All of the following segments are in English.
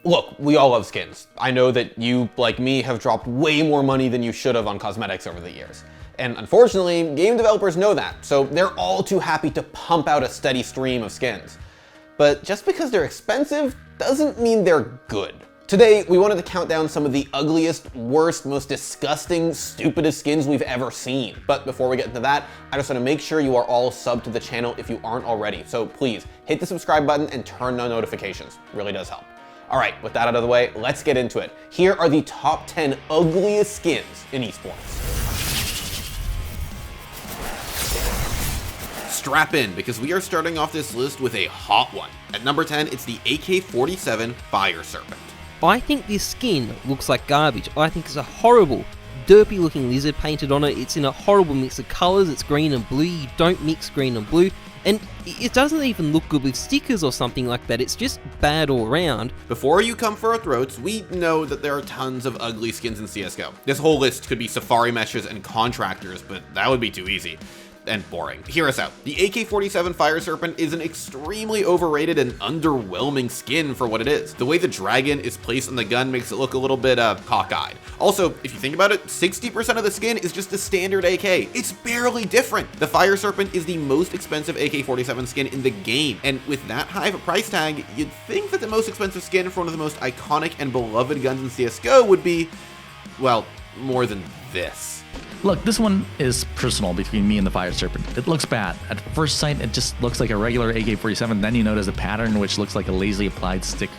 Look, we all love skins. I know that you, like me, have dropped way more money than you should have on cosmetics over the years. And unfortunately, game developers know that, so they're all too happy to pump out a steady stream of skins. But just because they're expensive doesn't mean they're good. Today, we wanted to count down some of the ugliest, worst, most disgusting, stupidest skins we've ever seen. But before we get into that, I just want to make sure you are all subbed to the channel if you aren't already. So please, hit the subscribe button and turn on notifications. It really does help. All right, with that out of the way, let's get into it. Here are the top 10 ugliest skins in esports. Strap in, because we are starting off this list with a hot one. At number 10, it's the AK-47 Fire Serpent. I think this skin looks like garbage. I think it's a horrible, derpy looking lizard painted on it. It's in a horrible mix of colours. It's green and blue. You don't mix green and blue. And it doesn't even look good with stickers or something like that. It's just bad all around. Before you come for our throats, we know that there are tons of ugly skins in CSGO. This whole list could be Safari Meshes and Contractors, but that would be too easy and boring. Hear us out. The AK-47 Fire Serpent is an extremely overrated and underwhelming skin for what it is. The way the dragon is placed on the gun makes it look a little bit cockeyed. Also, if you think about it, 60% of the skin is just a standard AK. It's barely different. The Fire Serpent is the most expensive AK-47 skin in the game, and with that high of a price tag, you'd think that the most expensive skin for one of the most iconic and beloved guns in CSGO would be, well, more than this. Look, this one is personal between me and the Fire Serpent. It looks bad. At first sight, it just looks like a regular AK-47, then you notice a pattern which looks like a lazily applied sticker.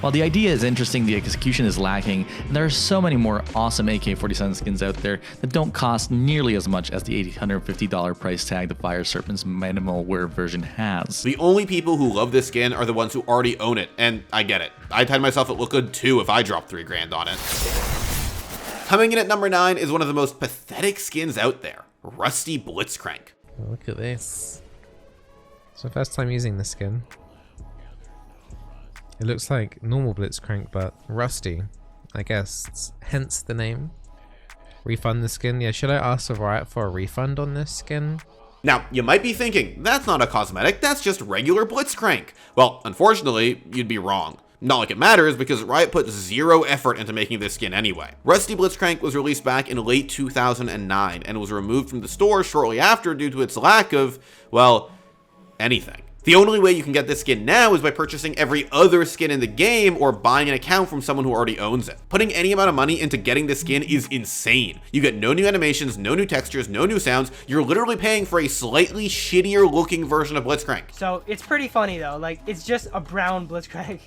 While the idea is interesting, the execution is lacking, and there are so many more awesome AK-47 skins out there that don't cost nearly as much as the $850 price tag the Fire Serpent's minimal wear version has. The only people who love this skin are the ones who already own it, and I get it. I'd tell myself it looked good too if I dropped $3 grand on it. Coming in at number 9 is one of the most pathetic skins out there, Rusty Blitzcrank. Oh, look at this. It's my first time using this skin. It looks like normal Blitzcrank, but rusty, I guess, hence the name. Refund the skin? Yeah, should I ask Riot for a refund on this skin? Now, you might be thinking, that's not a cosmetic, that's just regular Blitzcrank. Well, unfortunately, you'd be wrong. Not like it matters, because Riot put zero effort into making this skin anyway. Rusty Blitzcrank was released back in late 2009 and was removed from the store shortly after due to its lack of, well, anything. The only way you can get this skin now is by purchasing every other skin in the game or buying an account from someone who already owns it. Putting any amount of money into getting this skin is insane. You get no new animations, no new textures, no new sounds. You're literally paying for a slightly shittier looking version of Blitzcrank. So it's pretty funny though, like it's just a brown Blitzcrank.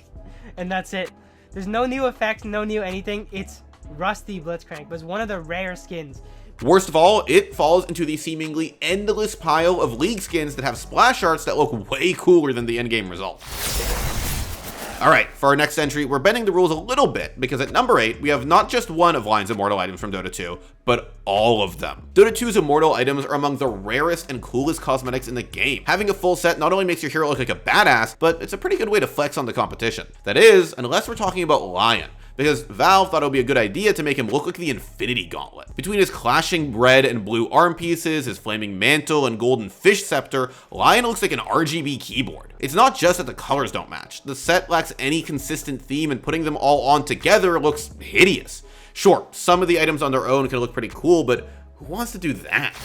And that's it. There's no new effects, no new anything. It's Rusty Blitzcrank, but it's one of the rare skins. Worst of all, it falls into the seemingly endless pile of League skins that have splash arts that look way cooler than the endgame result. Alright, for our next entry, we're bending the rules a little bit, because at number 8, we have not just one of Lion's Immortal items from Dota 2, but all of them. Dota 2's Immortal items are among the rarest and coolest cosmetics in the game. Having a full set not only makes your hero look like a badass, but it's a pretty good way to flex on the competition. That is, unless we're talking about Lion, because Valve thought it would be a good idea to make him look like the Infinity Gauntlet. Between his clashing red and blue arm pieces, his flaming mantle, and golden fish scepter, Lion looks like an RGB keyboard. It's not just that the colors don't match. The set lacks any consistent theme, and putting them all on together looks hideous. Sure, some of the items on their own can look pretty cool, but who wants to do that?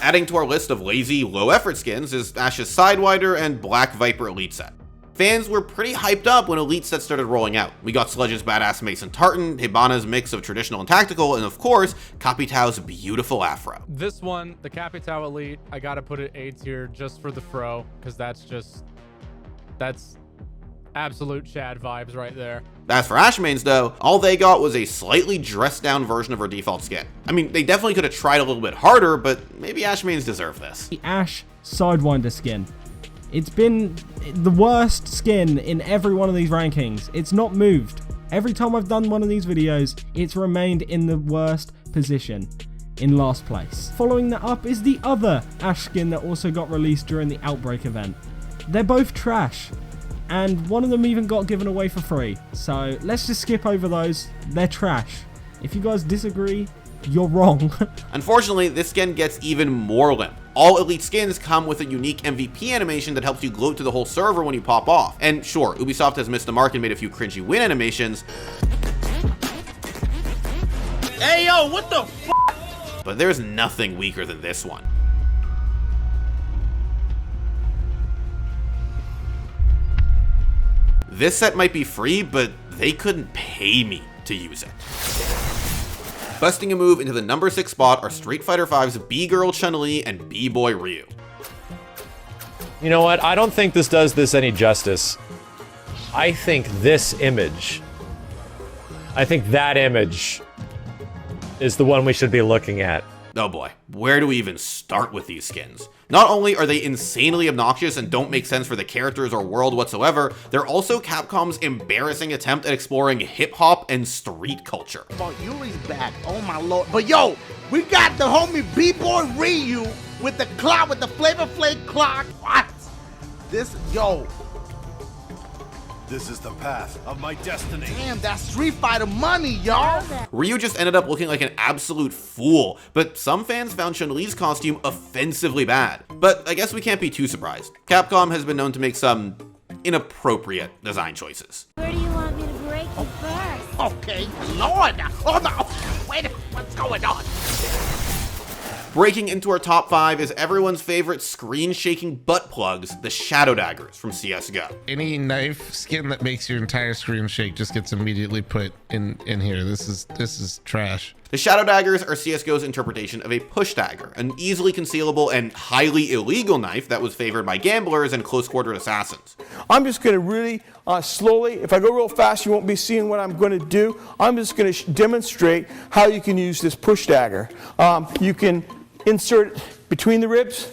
Adding to our list of lazy, low-effort skins is Ashe's Sidewinder and Black Viper Elite set. Fans were pretty hyped up when Elite sets started rolling out. We got Sledge's badass Mason Tartan, Hibana's mix of traditional and tactical, and of course, Capitao's beautiful afro. This one, the Capitao Elite, I gotta put it A tier just for the fro, because that's absolute Chad vibes right there. As for Ashe mains though, all they got was a slightly dressed down version of her default skin. I mean, they definitely could have tried a little bit harder, but maybe Ashe mains deserve this. The Ashe Sidewinder skin. It's been the worst skin in every one of these rankings. It's not moved. Every time I've done one of these videos, it's remained in the worst position, in last place. Following that up is the other Ashe skin that also got released during the Outbreak event. They're both trash, and one of them even got given away for free. So let's just skip over those. They're trash. If you guys disagree, you're wrong. Unfortunately, this skin gets even more limp. All elite skins come with a unique MVP animation that helps you gloat to the whole server when you pop off. And sure, Ubisoft has missed the mark and made a few cringy win animations. Hey yo, what the f? But there's nothing weaker than this one. This set might be free, but they couldn't pay me to use it. Busting a move into the number 6 spot are Street Fighter V's B-Girl Chun-Li and B-Boy Ryu. You know what? I don't think this does this any justice. I think this image, I think that image is the one we should be looking at. Oh boy, where do we even start with these skins? Not only are they insanely obnoxious and don't make sense for the characters or world whatsoever, they're also Capcom's embarrassing attempt at exploring hip-hop and street culture. Oh, Yuri's back. Oh my lord. But yo, we got the homie B-Boy Ryu with the clock, with the Flavor Flav clock. What? This, yo. This is the path of my destiny. Damn, that's Street Fighter money, y'all. Ryu just ended up looking like an absolute fool, but some fans found Chun-Li's costume offensively bad. But I guess we can't be too surprised. Capcom has been known to make some inappropriate design choices. Where do you want me to break you first? Okay, Lord. Oh no. Wait, what's going on? Breaking into our top 5 is everyone's favorite screen-shaking butt plugs, the Shadow Daggers from CSGO. Any knife skin that makes your entire screen shake just gets immediately put in here. This is trash. The Shadow Daggers are CSGO's interpretation of a push dagger, an easily concealable and highly illegal knife that was favored by gamblers and close-quartered assassins. I'm just going to really slowly, if I go real fast, you won't be seeing what I'm going to do. I'm just going to demonstrate how you can use this push dagger. You can insert it between the ribs,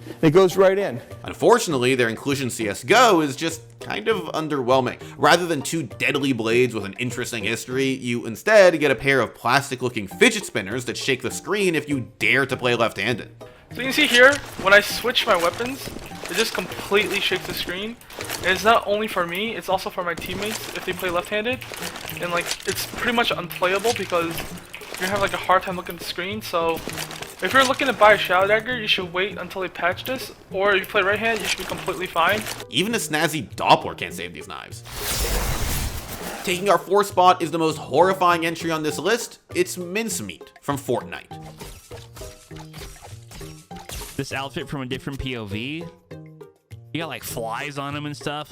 and it goes right in. Unfortunately, their inclusion in CSGO is just kind of underwhelming. Rather than 2 deadly blades with an interesting history, you instead get a pair of plastic-looking fidget spinners that shake the screen if you dare to play left-handed. So you can see here, when I switch my weapons, it just completely shakes the screen. And it's not only for me, it's also for my teammates if they play left-handed. And like, it's pretty much unplayable because you're gonna have like a hard time looking at the screen. So if you're looking to buy a Shadow Dagger, you should wait until they patch this, or if you play right hand, you should be completely fine. Even a snazzy Doppler can't save these knives. Taking our 4th spot is the most horrifying entry on this list. It's Mincemeat from Fortnite. This outfit from a different POV, you got like flies on them and stuff.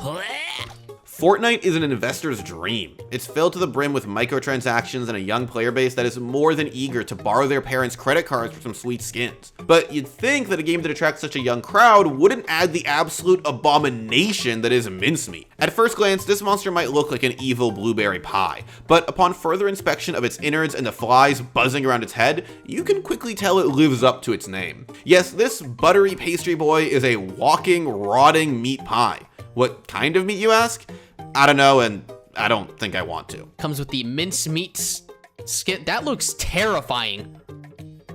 Fortnite is an investor's dream. It's filled to the brim with microtransactions and a young player base that is more than eager to borrow their parents' credit cards for some sweet skins. But you'd think that a game that attracts such a young crowd wouldn't add the absolute abomination that is Mincemeat. At first glance, this monster might look like an evil blueberry pie, but upon further inspection of its innards and the flies buzzing around its head, you can quickly tell it lives up to its name. Yes, this buttery pastry boy is a walking, rotting meat pie. What kind of meat, you ask? I don't know, and I don't think I want to. Comes with the Mincemeat skin. That looks terrifying.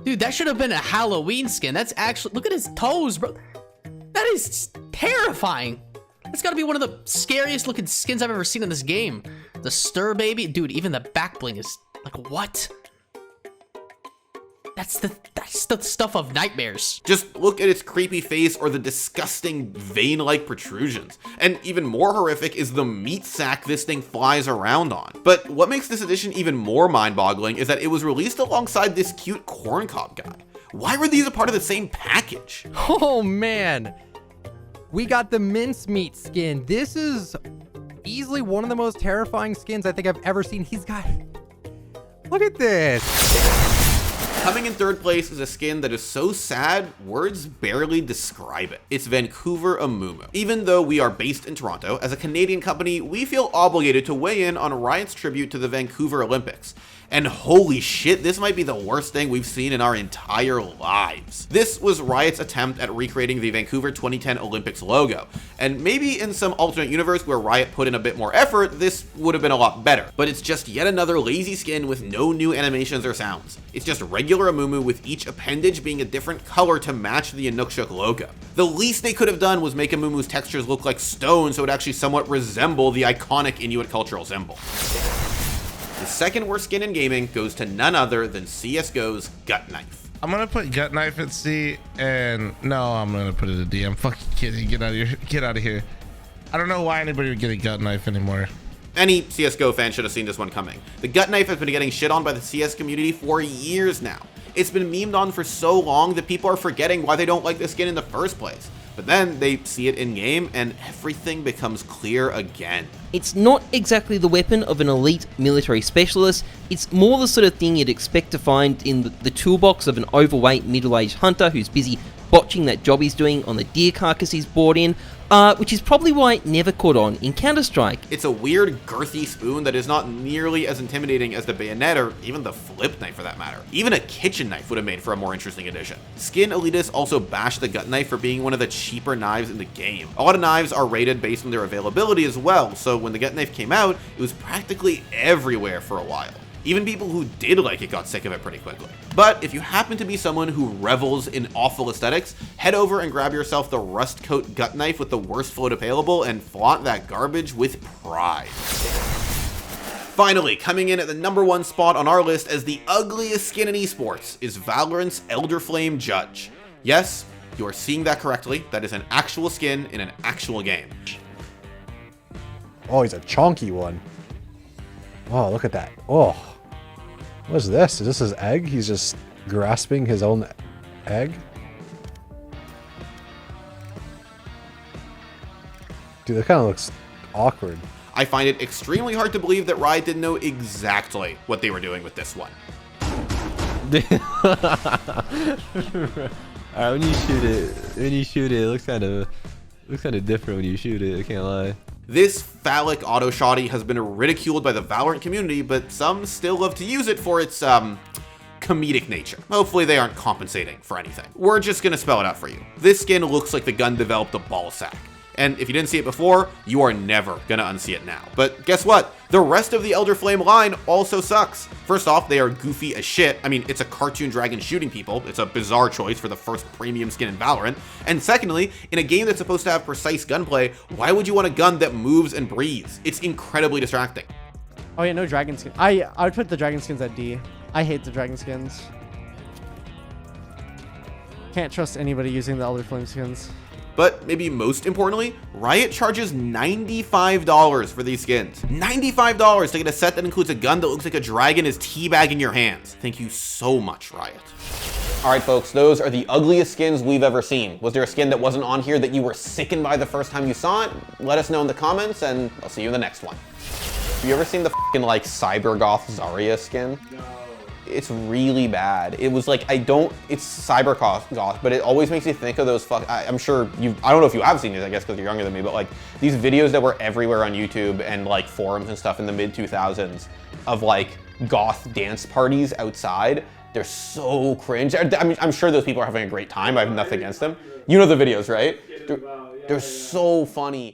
Dude, that should have been a Halloween skin. That's actually, look at his toes, bro. That is terrifying. That's gotta be one of the scariest looking skins I've ever seen in this game. The Stir Baby. Dude, even the back bling is like, what? That's the stuff of nightmares. Just look at its creepy face or the disgusting vein-like protrusions. And even more horrific is the meat sack this thing flies around on. But what makes this edition even more mind-boggling is that it was released alongside this cute corncob guy. Why were these a part of the same package? Oh man, we got the Mincemeat skin. This is easily one of the most terrifying skins I think I've ever seen. He's got, look at this. Coming in 3rd place is a skin that is so sad, words barely describe it. It's Vancouver Amumu. Even though we are based in Toronto, as a Canadian company, we feel obligated to weigh in on Riot's tribute to the Vancouver Olympics. And holy shit, this might be the worst thing we've seen in our entire lives. This was Riot's attempt at recreating the Vancouver 2010 Olympics logo. And maybe in some alternate universe where Riot put in a bit more effort, this would have been a lot better. But it's just yet another lazy skin with no new animations or sounds. It's just regular Amumu with each appendage being a different color to match the Inukshuk logo. The least they could have done was make Amumu's textures look like stone so it actually somewhat resemble the iconic Inuit cultural symbol. The second worst skin in gaming goes to none other than CSGO's Gut Knife. I'm gonna put gut knife at C, and no, I'm gonna put it at D. I'm fucking kidding. Get out of here. Get out of here. I don't know why anybody would get a gut knife anymore. Any CSGO fan should have seen this one coming. The gut knife has been getting shit on by the CS community for years now. It's been memed on for so long that people are forgetting why they don't like this skin in the first place. But then they see it in game and everything becomes clear again. It's not exactly the weapon of an elite military specialist, it's more the sort of thing you'd expect to find in the toolbox of an overweight middle-aged hunter who's busy botching that job he's doing on the deer carcass he's brought in, which is probably why it never caught on in Counter-Strike. It's a weird, girthy spoon that is not nearly as intimidating as the bayonet or even the flip knife for that matter. Even a kitchen knife would have made for a more interesting addition. Skin elitists also bash the gut knife for being one of the cheaper knives in the game. A lot of knives are rated based on their availability as well, so when the gut knife came out, it was practically everywhere for a while. Even people who did like it got sick of it pretty quickly. But if you happen to be someone who revels in awful aesthetics, head over and grab yourself the rust coat gut knife with the worst float available and flaunt that garbage with pride. Finally, coming in at the #1 spot on our list as the ugliest skin in esports is Valorant's Elderflame Judge. Yes, you are seeing that correctly. That is an actual skin in an actual game. Oh, he's a chonky one. Oh, look at that. Oh. What is this? Is this his egg? He's just grasping his own egg? Dude, that kind of looks awkward. I find it extremely hard to believe that Riot didn't know exactly what they were doing with this one. Alright, when you shoot it, it looks kind of different when you shoot it, I can't lie. This phallic auto shotty has been ridiculed by the Valorant community, but some still love to use it for its, comedic nature. Hopefully they aren't compensating for anything. We're just gonna spell it out for you. This skin looks like the gun developed a ball sack. And if you didn't see it before, you are never gonna unsee it now. But guess what? The rest of the Elderflame line also sucks. First off, they are goofy as shit. I mean, it's a cartoon dragon shooting people. It's a bizarre choice for the first premium skin in Valorant. And secondly, in a game that's supposed to have precise gunplay, why would you want a gun that moves and breathes? It's incredibly distracting. Oh yeah, no dragon skin. I would put the dragon skins at D. I hate the dragon skins. Can't trust anybody using the Elderflame skins. But maybe most importantly, Riot charges $95 for these skins. $95 to get a set that includes a gun that looks like a dragon is teabagging your hands. Thank you so much, Riot. Alright folks, those are the ugliest skins we've ever seen. Was there a skin that wasn't on here that you were sickened by the first time you saw it? Let us know in the comments and I'll see you in the next one. Have you ever seen the f***ing like Cybergoth Zarya skin? No. It's really bad. It was like, it's Cybergoth, but it always makes you think of those I'm sure I don't know if you have seen it, I guess because you're younger than me, but like these videos that were everywhere on YouTube and like forums and stuff in the mid-2000s of like goth dance parties outside. They're so cringe. I mean, I'm sure those people are having a great time. I have nothing against them. You know the videos, right? They're so funny.